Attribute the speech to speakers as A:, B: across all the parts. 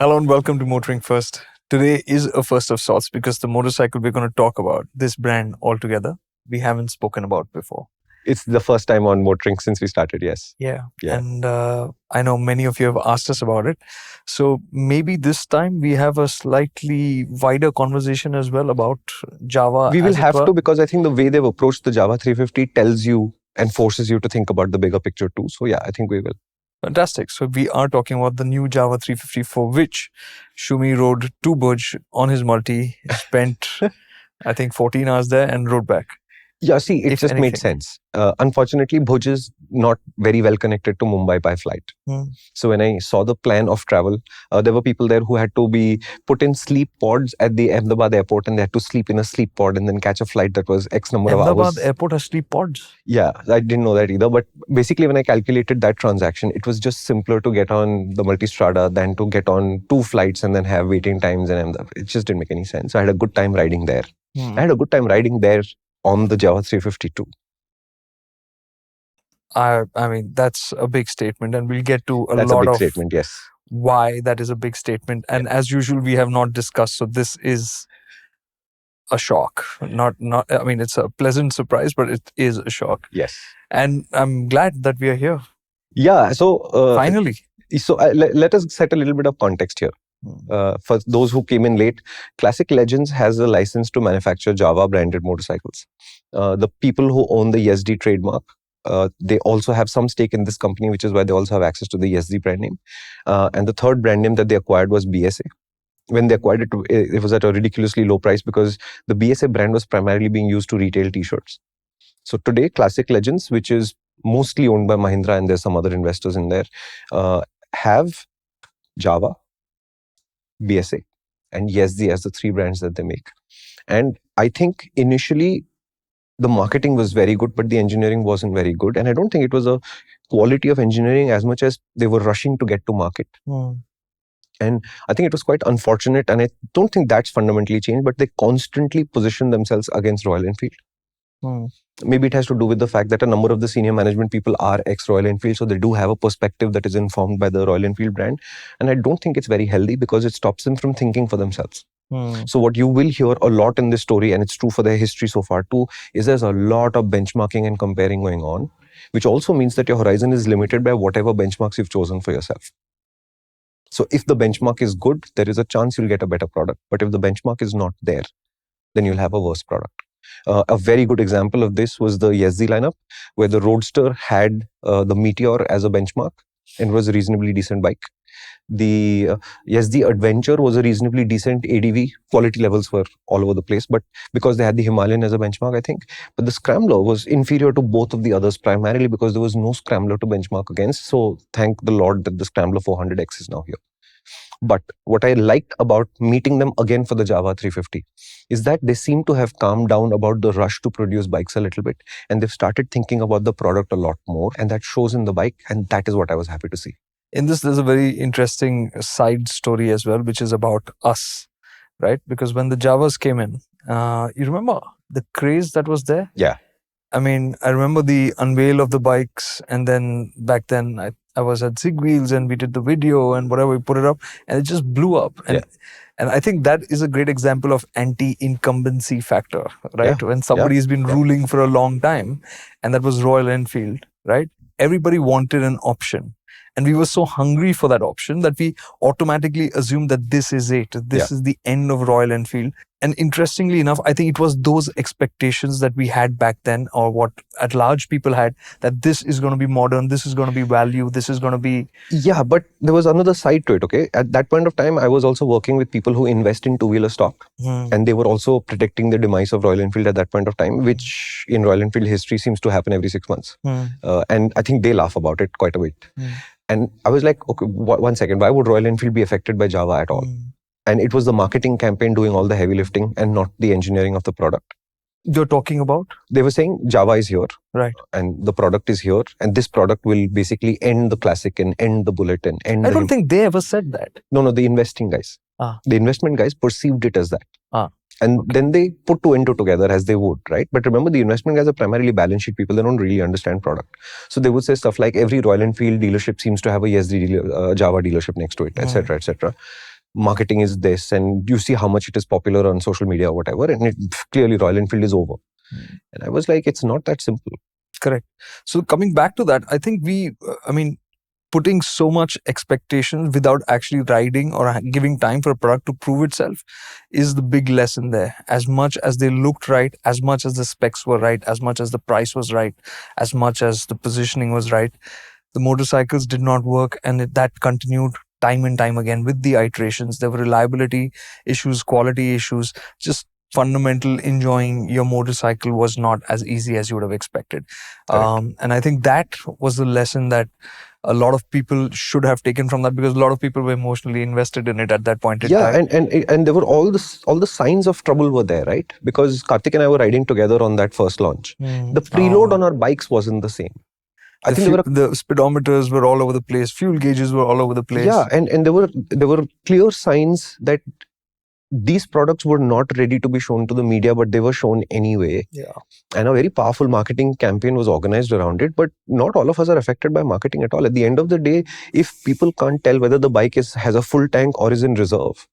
A: Hello and welcome to MotorInc First. Today is a first of sorts because the motorcycle we're going to talk about, this brand altogether, we haven't spoken about before.
B: It's the first time on MotorInc since we started, yes.
A: Yeah.
B: Yeah.
A: And I know many of you have asked us about it. So maybe this time we have a slightly wider conversation as well about Jawa.
B: We will
A: as it
B: have
A: were.
B: to, because I think the way they've approached the Java 350 tells you and forces you to think about the bigger picture too. So yeah, I think we will.
A: Fantastic. So we are talking about the new Jawa 350 for which Shumi rode to Bhuj on his multi, spent I think 14 hours there and rode back.
B: Yeah, see, it
A: If
B: just made
A: anything.
B: sense. Unfortunately, Bhuj is not very well connected to Mumbai by flight. So when I saw the plan of travel, there were people there who had to be put in sleep pods at the Ahmedabad airport, and they had to sleep in a sleep pod and then catch a flight that was X number of hours.
A: Ahmedabad airport has sleep pods?
B: Yeah, I didn't know that either. But basically, when I calculated that transaction, it was just simpler to get on the Multistrada than to get on 2 flights and then have waiting times. And it just didn't make any sense. So I had a good time riding there. I had a good time riding there on the Java 352.
A: I mean, that's a big statement, and we'll get to
B: That's a
A: lot
B: big
A: of
B: statement, yes.
A: why that is a big statement. And as usual, we have not discussed. So this is a shock. Not. I mean, it's a pleasant surprise, but it is a shock.
B: Yes.
A: And I'm glad that we are here.
B: Yeah. So
A: Finally.
B: So let us set a little bit of context here. For those who came in late, Classic Legends has a license to manufacture Java branded motorcycles. The people who own the Yezdi trademark, they also have some stake in this company, which is why they also have access to the Yezdi brand name. And the third brand name that they acquired was BSA. When they acquired it, it was at a ridiculously low price because the BSA brand was primarily being used to retail t-shirts. So today, Classic Legends, which is mostly owned by Mahindra and there's some other investors in there, have Java, BSA, and Yezdi as the 3 brands that they make. And I think initially the marketing was very good, but the engineering wasn't very good. And I don't think it was a quality of engineering as much as they were rushing to get to market. And I think it was quite unfortunate. And I don't think that's fundamentally changed, but they constantly position themselves against Royal Enfield. Maybe it has to do with the fact that a number of the senior management people are ex-Royal Enfield, so they do have a perspective that is informed by the Royal Enfield brand. And I don't think it's very healthy because it stops them from thinking for themselves. So what you will hear a lot in this story, and it's true for their history so far too, is there's a lot of benchmarking and comparing going on, which also means that your horizon is limited by whatever benchmarks you've chosen for yourself. So if the benchmark is good, there is a chance you'll get a better product. But if the benchmark is not there, then you'll have a worse product. A very good example of this was the Yezdi lineup, where the Roadster had the Meteor as a benchmark and was a reasonably decent bike. The Yezdi Adventure was a reasonably decent ADV. Quality levels were all over the place, but because they had the Himalayan as a benchmark, I think. But the Scrambler was inferior to both of the others, primarily because there was no Scrambler to benchmark against. So thank the Lord that the Scrambler 400X is now here. But what I liked about meeting them again for the Java 350 is that they seem to have calmed down about the rush to produce bikes a little bit. And they've started thinking about the product a lot more. And that shows in the bike. And that is what I was happy to see.
A: In this, there's a very interesting side story as well, which is about us, right? Because when the Jawas came in, you remember the craze that was there?
B: Yeah.
A: I mean, I remember the unveil of the bikes, and then back then I was at Zig Wheels and we did the video and whatever, we put it up and it just blew up. And I think that is a great example of anti-incumbency factor, right? When somebody's been ruling for a long time, and that was Royal Enfield, right? Everybody wanted an option. And we were so hungry for that option that we automatically assumed that this is it. This is the end of Royal Enfield. And interestingly enough, I think it was those expectations that we had back then, or what at large people had, that this is going to be modern, this is going to be value, this is going to be...
B: Yeah, but there was another side to it, okay? At that point of time, I was also working with people who invest in two-wheeler stock. And they were also predicting the demise of Royal Enfield at that point of time, which in Royal Enfield history seems to happen every 6 months. And I think they laugh about it quite a bit. And I was like, okay, one second, why would Royal Enfield be affected by Java at all? And it was the marketing campaign doing all the heavy lifting and not the engineering of the product.
A: You're talking about?
B: They were saying Java is here.
A: Right.
B: And the product is here. And this product will basically end the Classic and end the Bullet and end
A: I don't think they ever said that.
B: No, the investing guys. The investment guys perceived it as that. And then they put two and two together as they would, right? But remember, the investment guys are primarily balance sheet people. They don't really understand product. So they would say stuff like every Royal Enfield dealership seems to have a Yezdi Java dealership next to it, etc., etc. marketing is this, and you see how much it is popular on social media or whatever, and it clearly Royal Enfield is over. And I was like, it's not that simple.
A: Correct. So coming back to that, I think putting so much expectations without actually riding or giving time for a product to prove itself is the big lesson there. As much as they looked right, as much as the specs were right, as much as the price was right, as much as the positioning was right, the motorcycles did not work, and that continued time and time again with the iterations. There were reliability issues, quality issues, just fundamental enjoying your motorcycle was not as easy as you would have expected. And I think that was the lesson that a lot of people should have taken from that, because a lot of people were emotionally invested in it at that point in time.
B: And there were all the signs of trouble were there, right? Because Kartik and I were riding together on that first launch. The preload on our bikes wasn't the same.
A: I think the speedometers were all over the place, fuel gauges were all over the place.
B: Yeah, and there were clear signs that these products were not ready to be shown to the media, but they were shown anyway.
A: Yeah.
B: And a very powerful marketing campaign was organized around it, but not all of us are affected by marketing at all. At the end of the day, if people can't tell whether the bike has a full tank or is in reserve,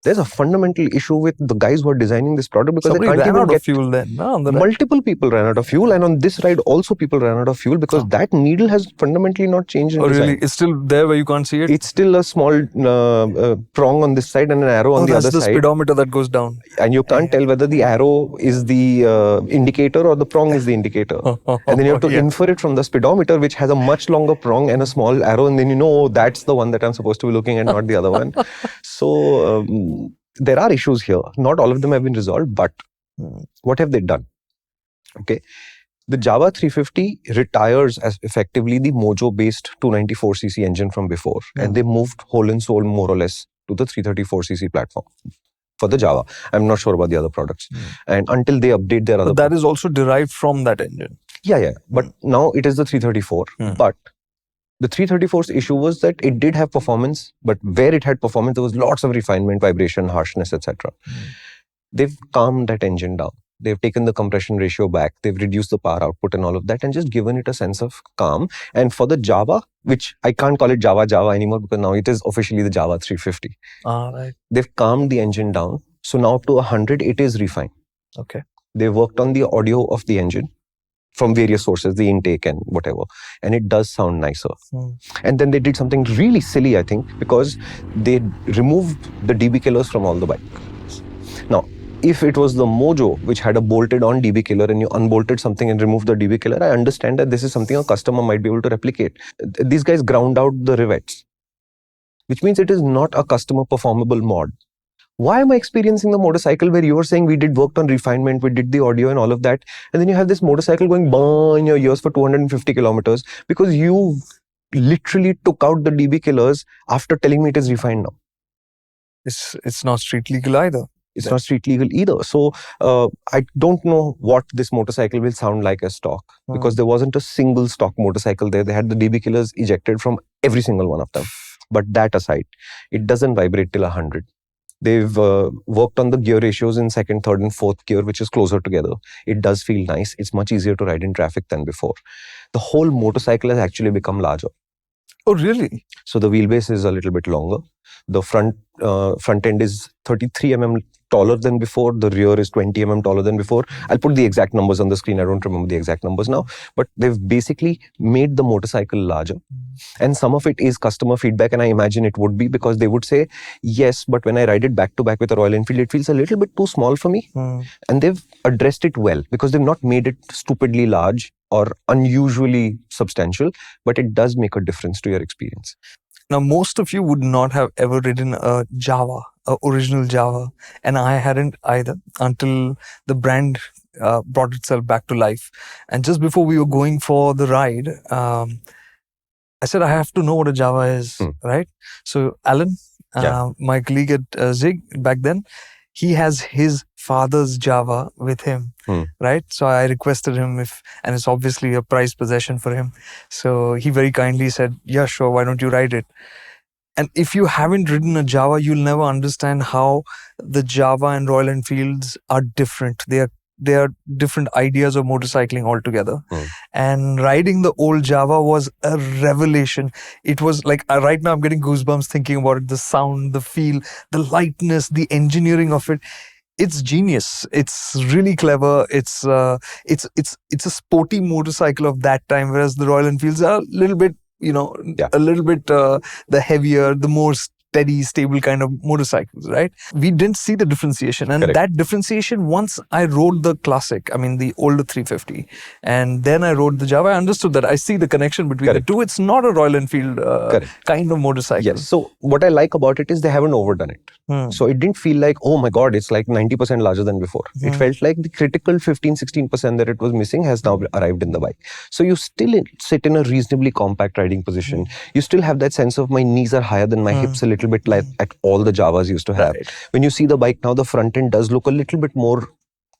B: there's a fundamental issue with the guys who are designing this product, because
A: somebody
B: they can't
A: ran
B: even
A: out
B: get
A: of fuel then.
B: Multiple people ran out of fuel, and on this ride also people ran out of fuel, because that needle has fundamentally not changed in design.
A: Really? It's still there where you can't see it?
B: It's still a small prong on this side and an arrow on the other side.
A: That's the speedometer that goes down.
B: And you can't tell whether the arrow is the indicator or the prong is the indicator. And then you have to infer it from the speedometer, which has a much longer prong and a small arrow, and then that's the one that I'm supposed to be looking at, not the other one. So there are issues here. Not all of them have been resolved, but what have they done? Okay. The Jawa 350 retires as effectively the Mojo-based 294cc engine from before, and they moved whole and soul more or less to the 334cc platform for the Jawa. I'm not sure about the other products. And until they update their other...
A: But that is also derived from that engine.
B: Yeah. But now it is the 334. But the 334's issue was that it did have performance, but where it had performance, there was lots of refinement, vibration, harshness, etc. They've calmed that engine down. They've taken the compression ratio back. They've reduced the power output and all of that, and just given it a sense of calm. And for the Jawa, which I can't call it Jawa anymore, because now it is officially the Jawa 350.
A: Right.
B: They've calmed the engine down. So now up to 100, it is refined.
A: Okay.
B: They worked on the audio of the engine from various sources, the intake and whatever, and it does sound nicer. And then they did something really silly, I think, because they removed the DB killers from all the bikes. Now, if it was the Mojo which had a bolted on DB killer and you unbolted something and removed the DB killer, I understand that this is something a customer might be able to replicate. These guys ground out the rivets, which means it is not a customer performable mod. Why am I experiencing the motorcycle where you are saying we did work on refinement, we did the audio and all of that, and then you have this motorcycle going in your ears for 250 kilometers because you literally took out the DB killers after telling me it is refined now?
A: It's not street legal either.
B: It's not street legal either. So I don't know what this motorcycle will sound like as stock, because there wasn't a single stock motorcycle there. They had the DB killers ejected from every single one of them. But that aside, it doesn't vibrate till 100. They've worked on the gear ratios in second, third and fourth gear, which is closer together. It does feel nice. It's much easier to ride in traffic than before. The whole motorcycle has actually become larger.
A: Oh, really?
B: So the wheelbase is a little bit longer. The front end is 33 mm taller than before. The rear is 20 mm taller than before. I'll put the exact numbers on the screen. I don't remember the exact numbers now. But they've basically made the motorcycle larger. And some of it is customer feedback, and I imagine it would be, because they would say, yes, but when I ride it back to back with a Royal Enfield, it feels a little bit too small for me. And they've addressed it well, because they've not made it stupidly large or unusually substantial, but it does make a difference to your experience.
A: Now, most of you would not have ever ridden a Jawa, a original Jawa, and I hadn't either until the brand brought itself back to life. And just before we were going for the ride, I said, I have to know what a Jawa is, right? So Alan, my colleague at Zig back then, he has his father's Jawa with him, right? So I requested him and it's obviously a prized possession for him. So he very kindly said, yeah, sure, why don't you ride it? And if you haven't ridden a Jawa, you'll never understand how the Jawa and Royal Enfields are different. They are they are different ideas of motorcycling altogether. And riding the old Jawa was a revelation. It was like, right now I'm getting goosebumps thinking about it. The sound, the feel, the lightness, the engineering of it. It's genius. It's really clever. It's a sporty motorcycle of that time, whereas the Royal Enfields are a little bit, a little bit the heavier, the more steady, stable kind of motorcycles, right? We didn't see the differentiation. And that differentiation, once I rode the classic, I mean the older 350, and then I rode the Java, I understood that. I see the connection between the two. It's not a Royal Enfield kind of motorcycle.
B: Yes. So what I like about it is they haven't overdone it. So it didn't feel like, oh my God, it's like 90% larger than before. It felt like the critical 15-16% that it was missing has now arrived in the bike. So you still sit in a reasonably compact riding position. You still have that sense of my knees are higher than my hips a little bit, like at all the Jawas used to have. When you see the bike now, the front end does look a little bit more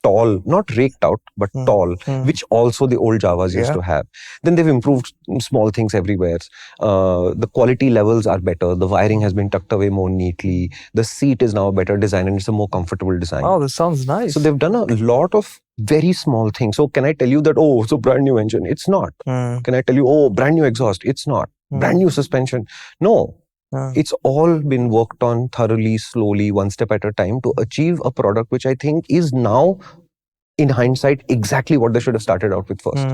B: tall, not raked out, but tall, which also the old Jawas used to have. Then they've improved small things everywhere. The quality levels are better. The wiring has been tucked away more neatly. The seat is now a better design and it's a more comfortable design.
A: Oh, this sounds nice.
B: So they've done a lot of very small things. So can I tell you that, oh, it's a brand new engine? It's not. Can I tell you, oh, brand new exhaust? It's not. Brand new suspension? No. It's all been worked on thoroughly, slowly, one step at a time to achieve a product which I think is now, in hindsight, exactly what they should have started out with first.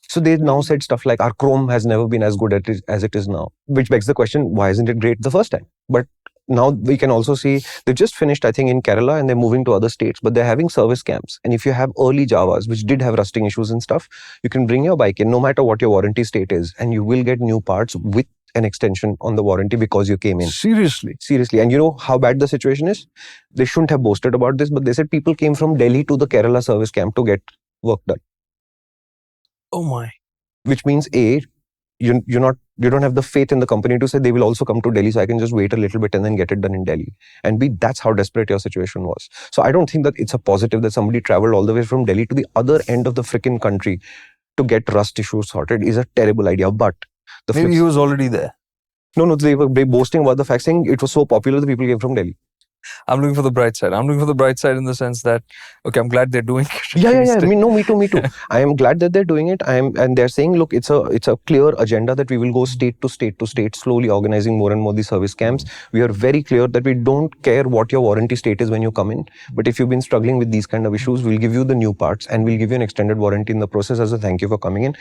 B: So they now said stuff like, our chrome has never been as good as it is now, which begs the question, why isn't it great the first time? But now we can also see they've just finished, I think, in Kerala, and they're moving to other states, but they're having service camps. And if you have early Jawas, which did have rusting issues and stuff, you can bring your bike in, no matter what your warranty state is, and you will get new parts with an extension on the warranty because you came in.
A: Seriously?
B: Seriously. And you know how bad the situation is? They shouldn't have boasted about this, but they said people came from Delhi to the Kerala service camp to get work done.
A: Oh my.
B: Which means A, you don't have the faith in the company to say they will also come to Delhi, so I can just wait a little bit and then get it done in Delhi. And B, that's how desperate your situation was. So I don't think that it's a positive that somebody traveled all the way from Delhi to the other end of the freaking country to get rust issues sorted is a terrible idea. But
A: maybe he was already there.
B: No, they were boasting about the fact, saying it was so popular the people came from Delhi.
A: I'm looking for the bright side. I'm looking for the bright side in the sense that, okay, I'm glad they're doing it.
B: Yeah. Me too. I am glad that they're doing it. And they're saying, look, it's a clear agenda that we will go state to state, slowly organizing more and more these service camps. We are very clear that we don't care what your warranty state is when you come in. But if you've been struggling with these kind of issues, we'll give you the new parts and we'll give you an extended warranty in the process as a thank you for coming in.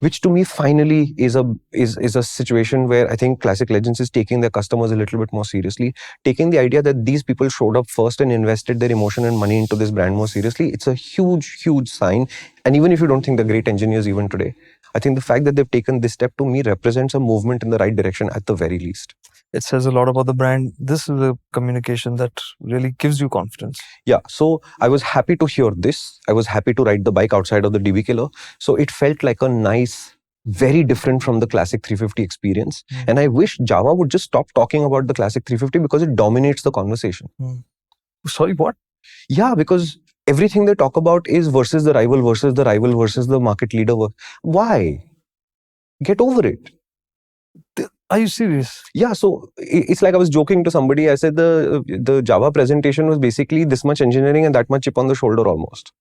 B: Which to me finally is a situation where I think Classic Legends is taking their customers a little bit more seriously, taking the idea that these people showed up first and invested their emotion and money into this brand more seriously. It's a huge, huge sign. And even if you don't think they're great engineers even today, I think the fact that they've taken this step to me represents a movement in the right direction at the very least.
A: It says a lot about the brand. This is a communication that really gives you confidence.
B: Yeah, so I was happy to hear this. I was happy to ride the bike outside of the DB Killer. So it felt like a nice, very different from the Classic 350 experience. And I wish Jawa would just stop talking about the Classic 350 because it dominates the conversation.
A: Sorry, what?
B: Yeah, because everything they talk about is versus the rival, versus the market leader. Why? Get over it.
A: Are you serious?
B: Yeah, so it's like I was joking to somebody. I said the Jawa presentation was basically this much engineering and that much chip on the shoulder almost.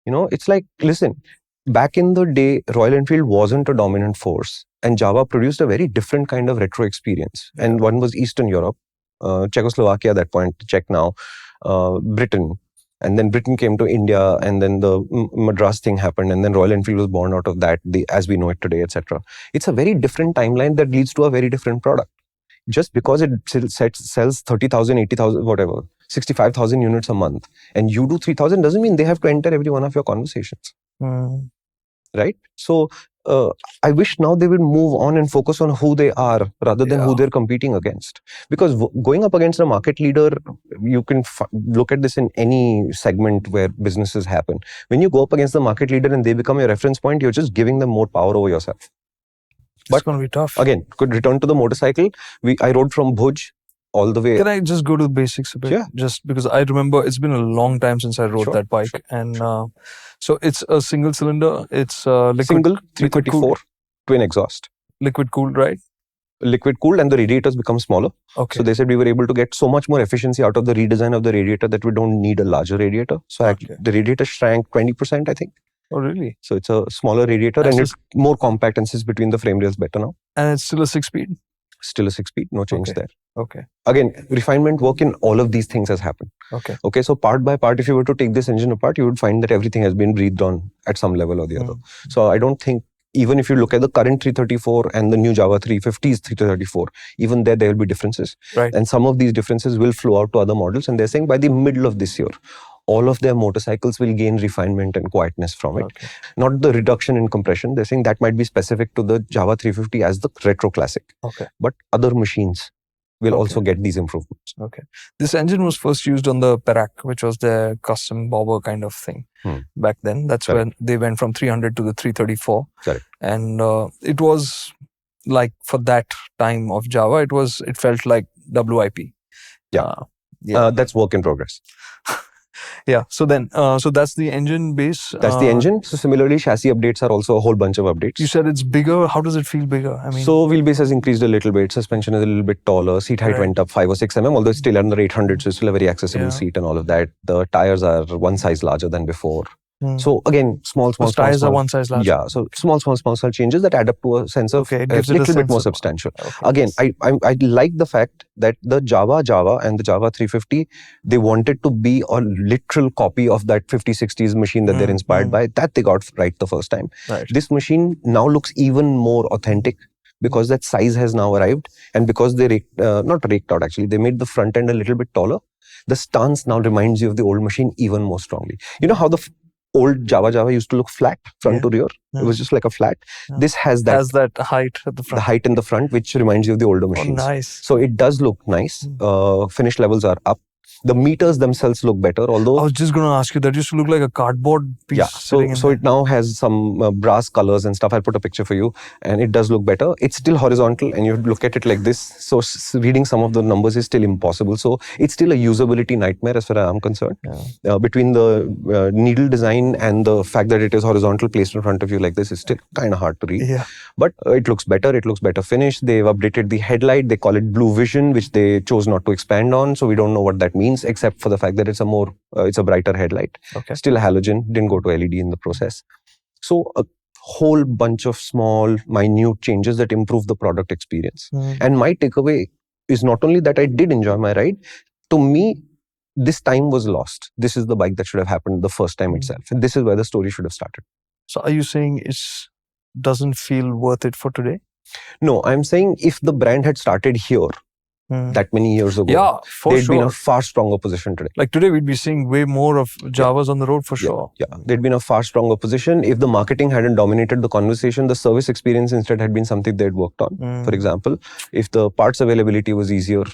B: You know, it's like, listen, back in the day, Royal Enfield wasn't a dominant force and Jawa produced a very different kind of retro experience. And one was Eastern Europe, Czechoslovakia at that point, Czech now, Britain. And then Britain came to India, and then the Madras thing happened, and then Royal Enfield was born out of that, as we know it today, etc. It's a very different timeline that leads to a very different product. Just because it sells 30,000, 80,000, whatever, 65,000 units a month, and you do 3,000 doesn't mean they have to enter every one of your conversations. Right? So I wish now they would move on and focus on who they are rather than who they're competing against. Because going up against a market leader, you can look at this in any segment where businesses happen. When you go up against the market leader and they become your reference point, you're just giving them more power over yourself. But
A: it's going to be tough.
B: Again, could return to the motorcycle. I rode from Bhuj all the way.
A: Can I just go to the basics a bit?
B: Yeah.
A: Just because I remember it's been a long time since I rode that bike. And so it's a single cylinder. It's liquid.
B: Single 334 twin exhaust.
A: Liquid cooled, right?
B: liquid cooled, and the radiators become smaller.
A: Okay.
B: So they said we were able to get so much more efficiency out of the redesign of the radiator that we don't need a larger radiator. So actually, the radiator shrank 20%, I think.
A: Oh, really?
B: So it's a smaller radiator, and it's more compact and sits between the frame rails better now.
A: And it's still a 6-speed?
B: Still a 6-speed, no change there.
A: Okay.
B: Again, refinement work in all of these things has happened. Okay, so part by part, if you were to take this engine apart, you would find that everything has been breathed on at some level or the other. So I don't think, even if you look at the current 334 and the new Jawa 350's 334, even there will be differences.
A: Right.
B: And some of these differences will flow out to other models. And they're saying by the middle of this year, all of their motorcycles will gain refinement and quietness from it.
A: Okay.
B: Not the reduction in compression. They're saying that might be specific to the Jawa 350 as the retro classic.
A: Okay.
B: But other machines will also get these improvements.
A: Okay. This engine was first used on the Perak, which was their custom bobber kind of thing back then. That's when they went from 300 to the 334.
B: Correct.
A: And it was like, for that time of Jawa, it felt like WIP.
B: Yeah. That's work in progress.
A: Yeah. So then, so that's the engine base.
B: That's the engine. So similarly, chassis updates are also a whole bunch of updates.
A: You said it's bigger. How does it feel bigger? I mean,
B: so wheelbase has increased a little bit. Suspension is a little bit taller. Seat height went up 5 or 6 mm, although it's still under 800, so it's still a very accessible seat and all of that. The tires are one size larger than before. So again, small
A: tires are one size larger.
B: Yeah, so small changes that add up to a sense of a little bit more substantial. Again, I like the fact that the Jawa and the Jawa 350, they wanted to be a literal copy of that 50-60s machine that they're inspired by. That they got right the first time.
A: Right.
B: This machine now looks even more authentic because that size has now arrived, and because they not raked out actually, they made the front end a little bit taller. The stance now reminds you of the old machine even more strongly. You know how the old Jawa used to look flat front to rear? It was just like a flat. This has that
A: height at the front.
B: The height in the front, which reminds you of the older machines.
A: Oh, nice.
B: So it does look nice. Finish levels are up. The meters themselves look better, although...
A: I was just going to ask you, that used to look like a cardboard piece.
B: Yeah, so it now has some brass colors and stuff. I'll put a picture for you, and it does look better. It's still horizontal, and you look at it like this. So reading some of the numbers is still impossible. So it's still a usability nightmare as far as I'm concerned. Between the needle design and the fact that it is horizontal placed in front of you like this is still kind of hard to read.
A: Yeah.
B: But it looks better. It looks better finished. They've updated the headlight. They call it Blue Vision, which they chose not to expand on. So we don't know what that means, except for the fact that it's a brighter headlight.
A: Okay.
B: Still a halogen, didn't go to LED in the process. So a whole bunch of small, minute changes that improve the product experience. And my takeaway is not only that I did enjoy my ride, to me, this time was lost. This is the bike that should have happened the first time itself. And this is where the story should have started.
A: So are you saying it doesn't feel worth it for today?
B: No, I'm saying if the brand had started here, that many years ago, they'd be in a far stronger position today.
A: Like today, we'd be seeing way more of Jawas on the road for sure.
B: Yeah, they'd be in a far stronger position. If the marketing hadn't dominated the conversation, the service experience instead had been something they'd worked on. For example, if the parts availability was easier,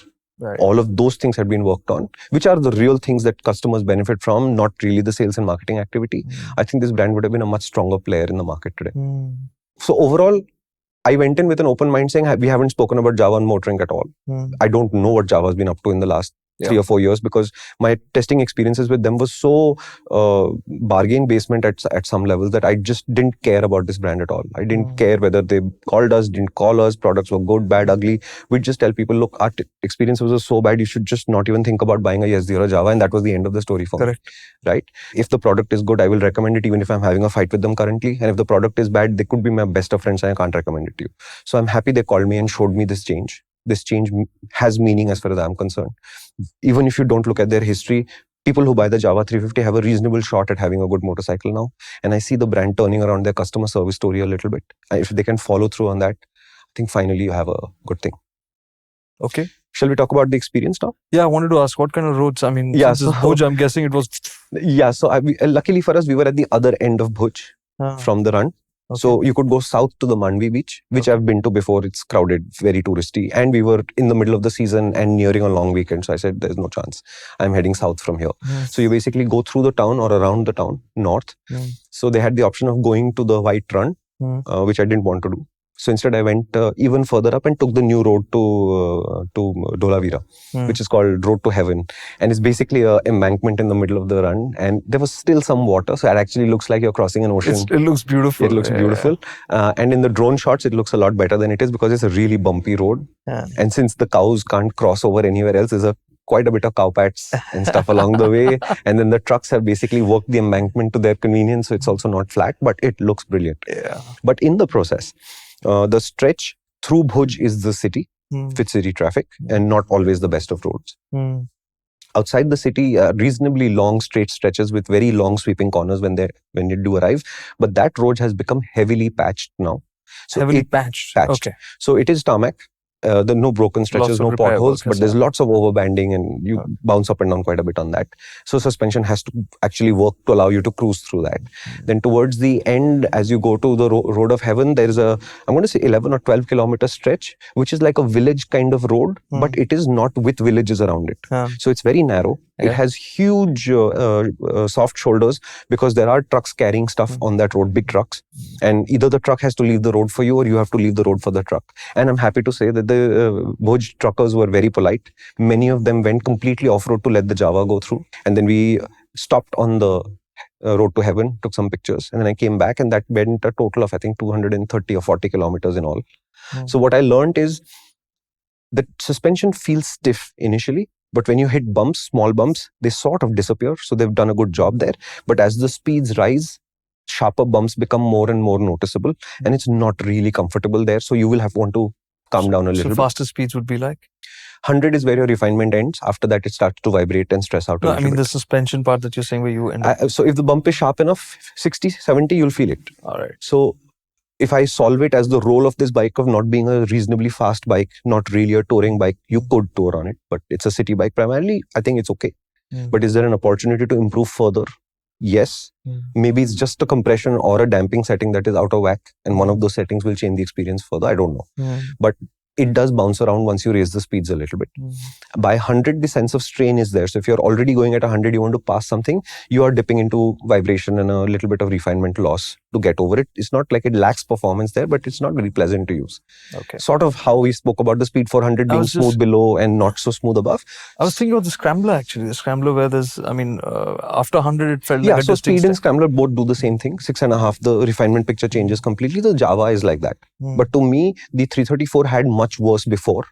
B: all of those things had been worked on, which are the real things that customers benefit from, not really the sales and marketing activity. I think this brand would have been a much stronger player in the market today. So overall, I went in with an open mind saying, we haven't spoken about Jawa and MotorInc at all. I don't know what Java has been up to in the last 3 or 4 years, because my testing experiences with them was so bargain basement at some levels that I just didn't care about this brand at all. I didn't care whether they called us, didn't call us, products were good, bad, ugly. We'd just tell people, look, our experience was so bad, you should just not even think about buying a Yezdi or a Jawa, and that was the end of the story for me. Right? If the product is good, I will recommend it even if I'm having a fight with them currently. And if the product is bad, they could be my best of friends and I can't recommend it to you. So I'm happy they called me and showed me this change. This change has meaning as far as I'm concerned. Even if you don't look at their history, people who buy the Jawa 350 have a reasonable shot at having a good motorcycle now. And I see the brand turning around their customer service story a little bit. If they can follow through on that, I think finally you have a good thing.
A: Okay.
B: Shall we talk about the experience now?
A: Yeah, I wanted to ask, what kind of roads? I mean,
B: so
A: Bhuj, I'm guessing it was...
B: Yeah, so luckily for us, we were at the other end of Bhuj from the run. Okay. So you could go south to the Mandvi beach, which I've been to before. It's crowded, very touristy. And we were in the middle of the season and nearing a long weekend. So I said, there's no chance. I'm heading south from here. So you basically go through the town or around the town, north. So they had the option of going to the White Run, which I didn't want to do. So instead, I went even further up and took the new road to Dholavira, which is called Road to Heaven. And it's basically an embankment in the middle of the run. And there was still some water. So it actually looks like you're crossing an ocean.
A: It looks beautiful.
B: It looks beautiful. And in the drone shots, it looks a lot better than it is because it's a really bumpy road. And since the cows can't cross over anywhere else, there's quite a bit of cow pats and stuff along the way. And then the trucks have basically worked the embankment to their convenience. So it's also not flat, but it looks brilliant.
A: Yeah.
B: But in the process, the stretch through Bhuj is the city, with city traffic, and not always the best of roads. Outside the city, reasonably long straight stretches with very long sweeping corners when you do arrive. But that road has become heavily patched now. So
A: heavily patched. Okay.
B: So it is tarmac. There are no broken stretches, no potholes, but there's lots of overbanding and you bounce up and down quite a bit on that. So suspension has to actually work to allow you to cruise through that. Then towards the end, as you go to the Road of Heaven, there is I'm going to say 11 or 12 kilometer stretch, which is like a village kind of road, but it is not with villages around it. So it's very narrow. It has huge soft shoulders because there are trucks carrying stuff on that road, big trucks. And either the truck has to leave the road for you or you have to leave the road for the truck. And I'm happy to say that the Bhuj truckers were very polite. Many of them went completely off-road to let the Jawa go through. And then we stopped on the Road to Heaven, took some pictures. And then I came back and that went a total of, I think, 230 or 40 kilometers in all. So what I learned is that suspension feels stiff initially. But when you hit bumps, small bumps, they sort of disappear. So they've done a good job there. But as the speeds rise, sharper bumps become more and more noticeable. And it's not really comfortable there. So you will want to calm down a little bit.
A: So faster speeds would be like?
B: 100 is where your refinement ends. After that, it starts to vibrate and stress out a little bit.
A: The suspension part that you're saying where you end up.
B: So if the bump is sharp enough, 60, 70, you'll feel it.
A: All right.
B: So if I solve it as the role of this bike of not being a reasonably fast bike, not really a touring bike, you could tour on it, but it's a city bike primarily, I think it's okay. But is there an opportunity to improve further? Yes. Maybe it's just a compression or a damping setting that is out of whack, and one of those settings will change the experience further. I don't know. But it does bounce around once you raise the speeds a little bit. By 100, the sense of strain is there. So if you're already going at 100, you want to pass something, you are dipping into vibration and a little bit of refinement loss to get over it. It's not like it lacks performance there, but it's not very pleasant to use.
A: Okay.
B: Sort of how we spoke about the Speed 400 being smooth below and not so smooth above.
A: I was thinking of the Scrambler actually. The Scrambler where there's, after 100 it felt like a
B: so
A: distinct
B: Speed and Scrambler both do the same thing. 6.5, the refinement picture changes completely. The Jawa is like that. But to me, the 334 had much worse before.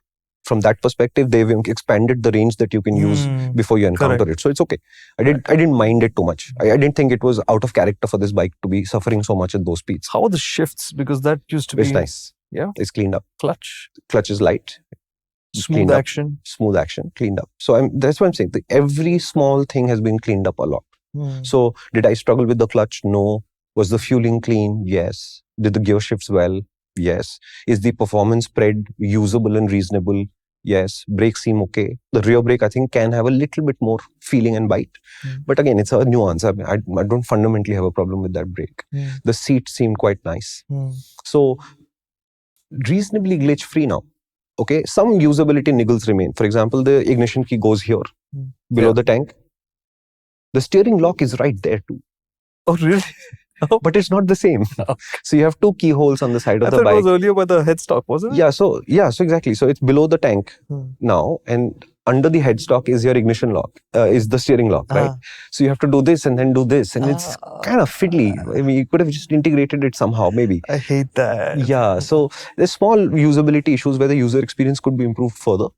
B: From that perspective, they've expanded the range that you can use before you encounter it. So it's okay. I didn't mind it too much. I didn't think it was out of character for this bike to be suffering so much at those speeds.
A: How are the shifts? Because that used to be...
B: It's nice.
A: Yeah.
B: It's cleaned up.
A: Clutch
B: is light.
A: Smooth action.
B: Smooth action, cleaned up. So that's what I'm saying. Every small thing has been cleaned up a lot. So did I struggle with the clutch? No. Was the fueling clean? Yes. Did the gear shifts well? Yes. Is the performance spread usable and reasonable? Yes. Brakes seem okay. The rear brake, I think, can have a little bit more feeling and bite. But again, it's a nuance. I don't fundamentally have a problem with that brake. The seat seemed quite nice. So reasonably glitch free now. Okay. Some usability niggles remain. For example, the ignition key goes here below the tank. The steering lock is right there too.
A: Oh, really?
B: But it's not the same. So you have two keyholes on the side of the bike.
A: It was earlier by the headstock, wasn't it?
B: So exactly. So it's below the tank now, and under the headstock is your ignition lock, is the steering lock, right? So you have to do this and then do this, and it's kind of fiddly. I mean, you could have just integrated it somehow, maybe.
A: I hate that.
B: Yeah. So there's small usability issues where the user experience could be improved further.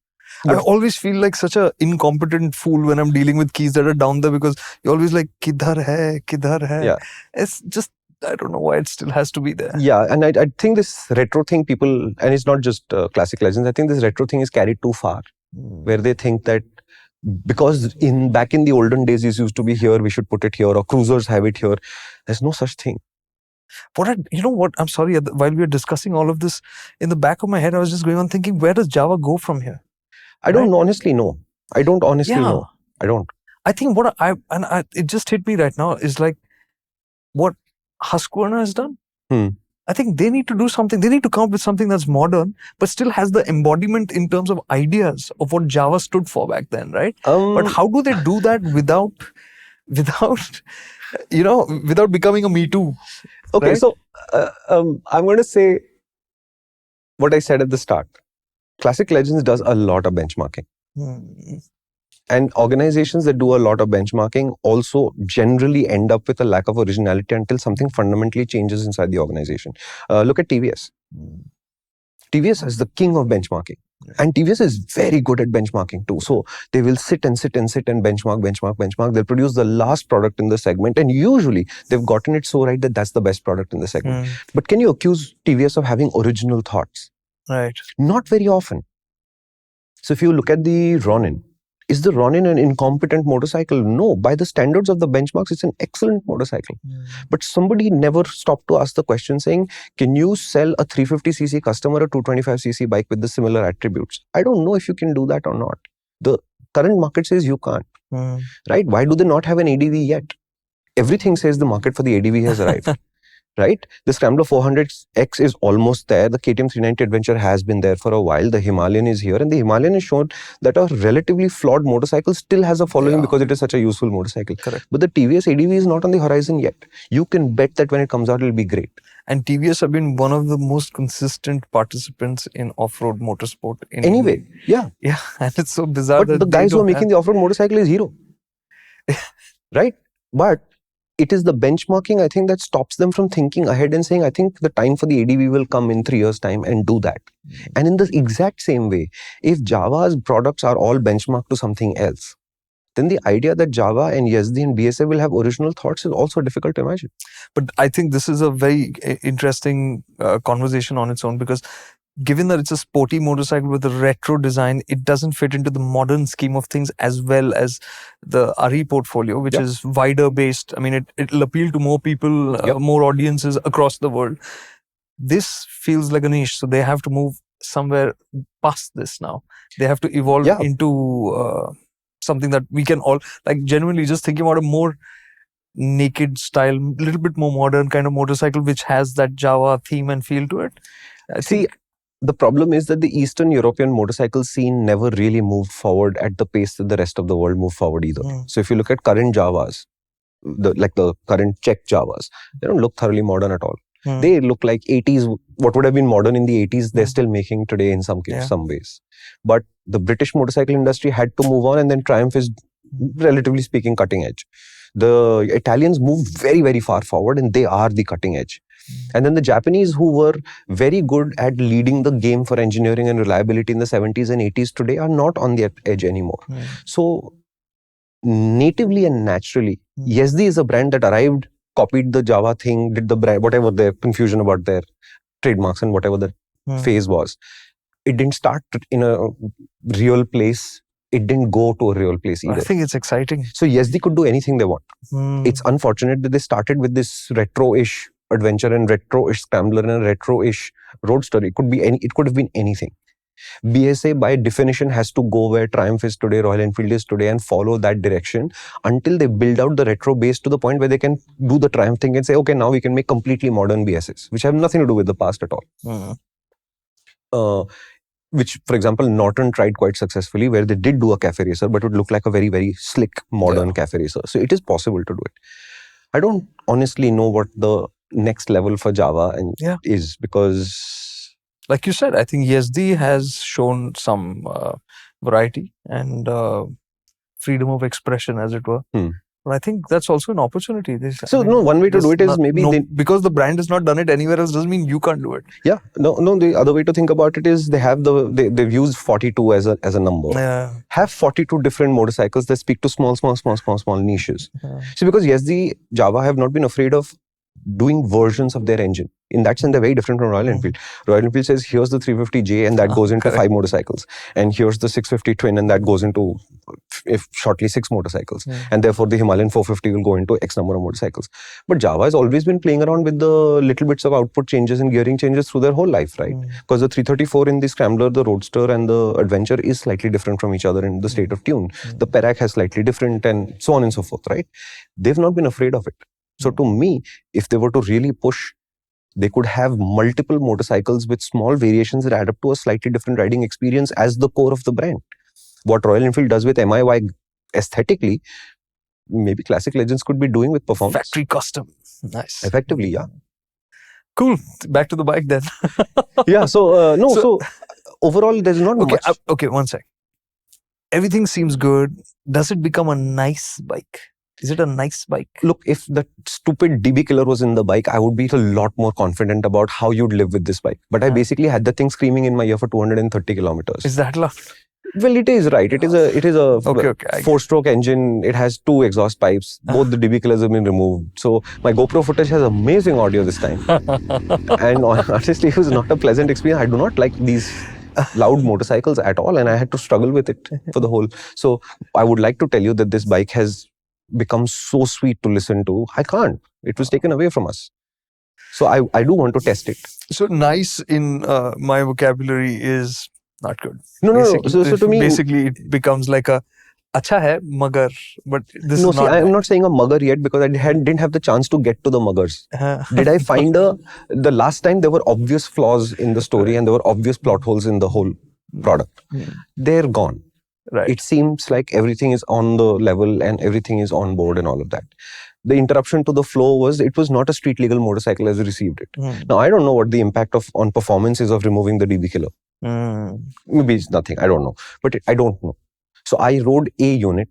A: I always feel like such an incompetent fool when I'm dealing with keys that are down there, because you're always like, kidhar hai?
B: Yeah.
A: It's just, I don't know why it still has to be there.
B: Yeah, and I think this retro thing and it's not just Classic Legends, I think this retro thing is carried too far, where they think that because back in the olden days, it used to be here, we should put it here, or cruisers have it here. There's no such thing.
A: You know what, I'm sorry, while we were discussing all of this, in the back of my head, I was just going on thinking, where does Java go from here?
B: I don't honestly know. I don't honestly know. I don't.
A: I think it just hit me right now is like what Husqvarna has done. I think they need to do something. They need to come up with something that's modern, but still has the embodiment in terms of ideas of what Java stood for back then, right? But how do they do that without becoming a Me Too?
B: Okay,
A: right?
B: so I'm going to say what I said at the start. Classic Legends does a lot of benchmarking. And organizations that do a lot of benchmarking also generally end up with a lack of originality until something fundamentally changes inside the organization. Look at TVS. TVS is the king of benchmarking. And TVS is very good at benchmarking too. So they will sit and benchmark. They'll produce the last product in the segment. And usually they've gotten it so right that that's the best product in the segment. But can you accuse TVS of having original thoughts?
A: Right.
B: Not very often. So if you look at the Ronin, is the Ronin an incompetent motorcycle? No. By the standards of the benchmarks, it's an excellent motorcycle. But somebody never stopped to ask the question saying, can you sell a 350cc customer a 225cc bike with the similar attributes? I don't know if you can do that or not. The current market says you can't. Right? Why do they not have an ADV yet? Everything says the market for the ADV has arrived. Right? The Scrambler 400X is almost there. The KTM 390 Adventure has been there for a while. The Himalayan is here. And the Himalayan has shown that a relatively flawed motorcycle still has a following because it is such a useful motorcycle.
A: Correct.
B: But the TVS ADV is not on the horizon yet. You can bet that when it comes out, it will be great.
A: And TVS have been one of the most consistent participants in off-road motorsport.
B: Anyway, yeah.
A: Yeah, and it's so bizarre
B: but the guys who are making the off-road motorcycle is Hero. Right? But it is the benchmarking, I think, that stops them from thinking ahead and saying, I think the time for the ADV will come in 3 years' time and do that. And in the exact same way, if Jawa's products are all benchmarked to something else, then the idea that Jawa and Yezdi and BSA will have original thoughts is also difficult to imagine.
A: But I think this is a very interesting conversation on its own, because given that it's a sporty motorcycle with a retro design, it doesn't fit into the modern scheme of things as well as the RE portfolio, which is wider based. I mean, it'll appeal to more people, more audiences across the world. This feels like a niche, so they have to move somewhere past this now. They have to evolve into something that we can all, like, genuinely just thinking about a more naked style, little bit more modern kind of motorcycle, which has that Jawa theme and feel to it.
B: The problem is that the Eastern European motorcycle scene never really moved forward at the pace that the rest of the world moved forward either. So if you look at current Jawas, like the current Czech Jawas, they don't look thoroughly modern at all. They look like 80s, what would have been modern in the 80s, they're still making today in some ways. But the British motorcycle industry had to move on, and then Triumph is, relatively speaking, cutting edge. The Italians moved very, very far forward, and they are the cutting edge. And then the Japanese, who were very good at leading the game for engineering and reliability in the 70s and 80s, today are not on the edge anymore. So natively and naturally, Yezdi is a brand that arrived, copied the Jawa thing, did the brand, whatever their confusion about their trademarks and whatever the phase was. It didn't start in a real place. It didn't go to a real place either.
A: I think it's exciting.
B: So Yezdi could do anything they want. It's unfortunate that they started with this retro-ish adventure and retro-ish scrambler and a retro-ish roadster. It could have been anything. BSA by definition has to go where Triumph is today, Royal Enfield is today, and follow that direction until they build out the retro base to the point where they can do the Triumph thing and say, okay, now we can make completely modern BSAs, which have nothing to do with the past at all. Which, for example, Norton tried quite successfully, where they did do a cafe racer, but it would look like a very, very slick, modern cafe racer. So it is possible to do it. I don't honestly know what the next level for Jawa is, because,
A: like you said, I think Yezdi has shown some variety and freedom of expression, as it were. But I think that's also an opportunity.
B: One way to do it is
A: because the brand has not done it anywhere else doesn't mean you can't do it.
B: Yeah, the other way to think about it is they've used 42 as a number. Have 42 different motorcycles that speak to small niches. See, because Yezdi, Jawa have not been afraid of doing versions of their engine. In that sense, they're very different from Royal Enfield. Royal Enfield says, here's the 350J and that goes into 5 motorcycles. And here's the 650 twin and that goes into shortly 6 motorcycles. And therefore, the Himalayan 450 will go into X number of motorcycles. But Jawa has always been playing around with the little bits of output changes and gearing changes through their whole life, right? Because the 334 in the Scrambler, the Roadster and the Adventure is slightly different from each other in the state of tune. The Perak has slightly different and so on and so forth, right? They've not been afraid of it. So to me, if they were to really push, they could have multiple motorcycles with small variations that add up to a slightly different riding experience as the core of the brand. What Royal Enfield does with MIY aesthetically, maybe Classic Legends could be doing with performance.
A: Factory custom. Nice.
B: Effectively, yeah.
A: Cool. Back to the bike then.
B: Yeah. So overall, there's not much.
A: Okay, one sec. Everything seems good. Does it become a nice bike? Is it a nice bike?
B: Look, if the stupid DB killer was in the bike, I would be a lot more confident about how you'd live with this bike. But I basically had the thing screaming in my ear for 230 kilometers.
A: Is that loud?
B: Well, it is, right. It is a
A: Okay,
B: 4-stroke engine. It has 2 exhaust pipes. Both the DB killers have been removed. So my GoPro footage has amazing audio this time. And honestly, it was not a pleasant experience. I do not like these loud motorcycles at all, and I had to struggle with it for the whole. So I would like to tell you that this bike has become so sweet to listen to. I can't. It was taken away from us. So I do want to test it.
A: So nice in my vocabulary is not good.
B: No. So to me,
A: basically it becomes like a acha hai magar, but this
B: no.
A: is
B: See,
A: not.
B: I am not saying a mugger yet because I didn't have the chance to get to the muggers. Did I find the last time there were obvious flaws in the story and there were obvious plot holes in the whole product? They're gone.
A: Right.
B: It seems like everything is on the level and everything is on board and all of that. The interruption to the flow was it was not a street legal motorcycle as we received it. Now, I don't know what the impact on performance is of removing the DB killer. Maybe it's nothing. I don't know. But I don't know. So I rode a unit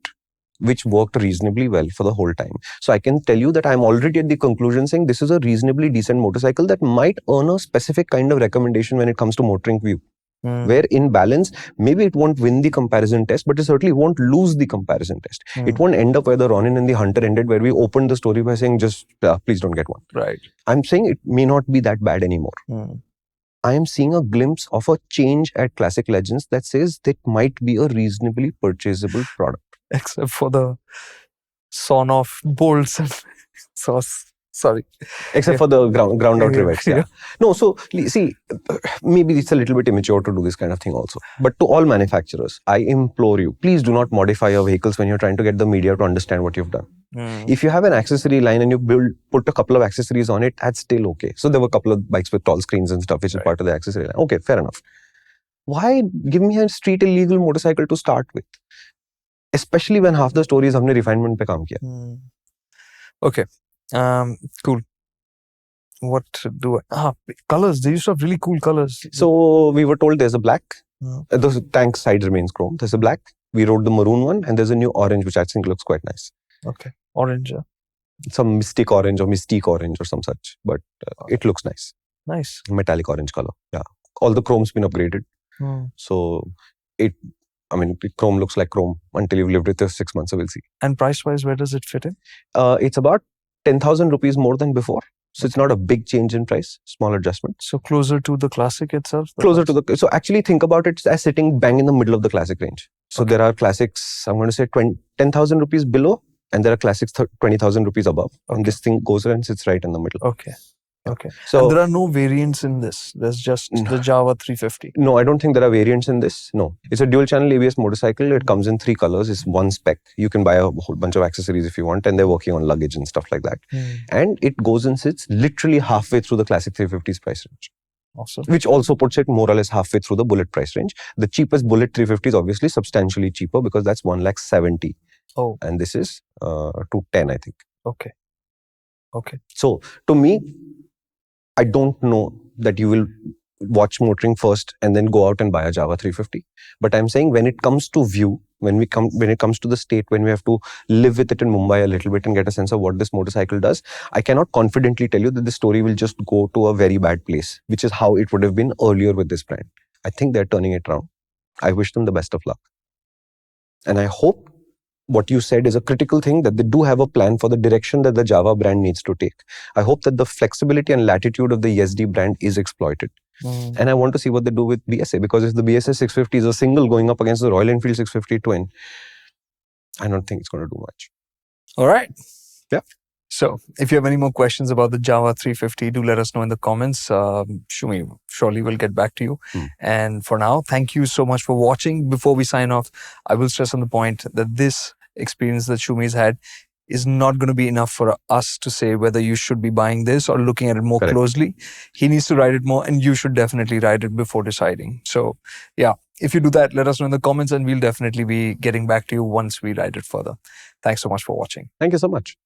B: which worked reasonably well for the whole time. So I can tell you that I'm already at the conclusion saying this is a reasonably decent motorcycle that might earn a specific kind of recommendation when it comes to MotorInc View. Where in balance, maybe it won't win the comparison test, but it certainly won't lose the comparison test. It won't end up where the Ronin and the Hunter ended, where we opened the story by saying, just please don't get one.
A: Right.
B: I'm saying it may not be that bad anymore. I am seeing a glimpse of a change at Classic Legends that says that might be a reasonably purchasable product.
A: Except for the sawn off bolts and sauce. Sorry.
B: Except for the ground out rivets. Yeah. No, so see, maybe it's a little bit immature to do this kind of thing also. But to all manufacturers, I implore you, please do not modify your vehicles when you're trying to get the media to understand what you've done. If you have an accessory line and you put a couple of accessories on it, that's still okay. So there were a couple of bikes with tall screens and stuff, which is part of the accessory line. Okay, fair enough. Why give me a street illegal motorcycle to start with? Especially when half the story is हमने refinement पे काम किया.
A: Okay. Cool. What do I... colors. They used to have really cool colors.
B: So we were told there's a black. The tank side remains chrome. There's a black. We rode the maroon one, and there's a new orange, which I think looks quite nice.
A: Okay. Orange.
B: Some mystic orange or mystique orange or some such, but it looks nice.
A: Nice.
B: Metallic orange color. Yeah. All the chrome's been upgraded. So chrome looks like chrome until you've lived with it 6 months, so we'll see.
A: And price-wise, where does it fit in?
B: It's about 10,000 rupees more than before. So it's not a big change in price, small adjustment.
A: So closer to the Classic itself?
B: So actually think about it as sitting bang in the middle of the Classic range. So there are Classics, I'm going to say 10,000 rupees below, and there are Classics 20,000 rupees above. And this thing goes and sits right in the middle.
A: Okay. So and there are no variants in this. There's just the Jawa 350.
B: No, I don't think there are variants in this. No. It's a dual channel ABS motorcycle. It comes in 3 colors. It's one spec. You can buy a whole bunch of accessories if you want, and they're working on luggage and stuff like that. And it goes and sits literally halfway through the Classic 350's price range.
A: Awesome.
B: Which also puts it more or less halfway through the Bullet price range. The cheapest Bullet 350 is obviously substantially cheaper because that's 1,70,000.
A: Oh.
B: And this is 210, I think.
A: Okay.
B: So to me, I don't know that you will watch MotorInc First and then go out and buy a Jawa 350. But I'm saying when it comes to view, when it comes to the state, when we have to live with it in Mumbai a little bit and get a sense of what this motorcycle does, I cannot confidently tell you that the story will just go to a very bad place, which is how it would have been earlier with this brand. I think they're turning it around. I wish them the best of luck. And I hope what you said is a critical thing, that they do have a plan for the direction that the Jawa brand needs to take. I hope that the flexibility and latitude of the Yezdi brand is exploited. And I want to see what they do with BSA, because if the BSA 650 is a single going up against the Royal Enfield 650 twin, I don't think it's going to do much.
A: All right.
B: Yeah.
A: So if you have any more questions about the Jawa 350, do let us know in the comments. Shumi surely will get back to you. And for now, thank you so much for watching. Before we sign off, I will stress on the point that this experience that Shumi's had is not going to be enough for us to say whether you should be buying this or looking at it more closely. He needs to ride it more, and you should definitely ride it before deciding. So yeah, if you do that, let us know in the comments, and we'll definitely be getting back to you once we ride it further. Thanks so much for watching.
B: Thank you so much.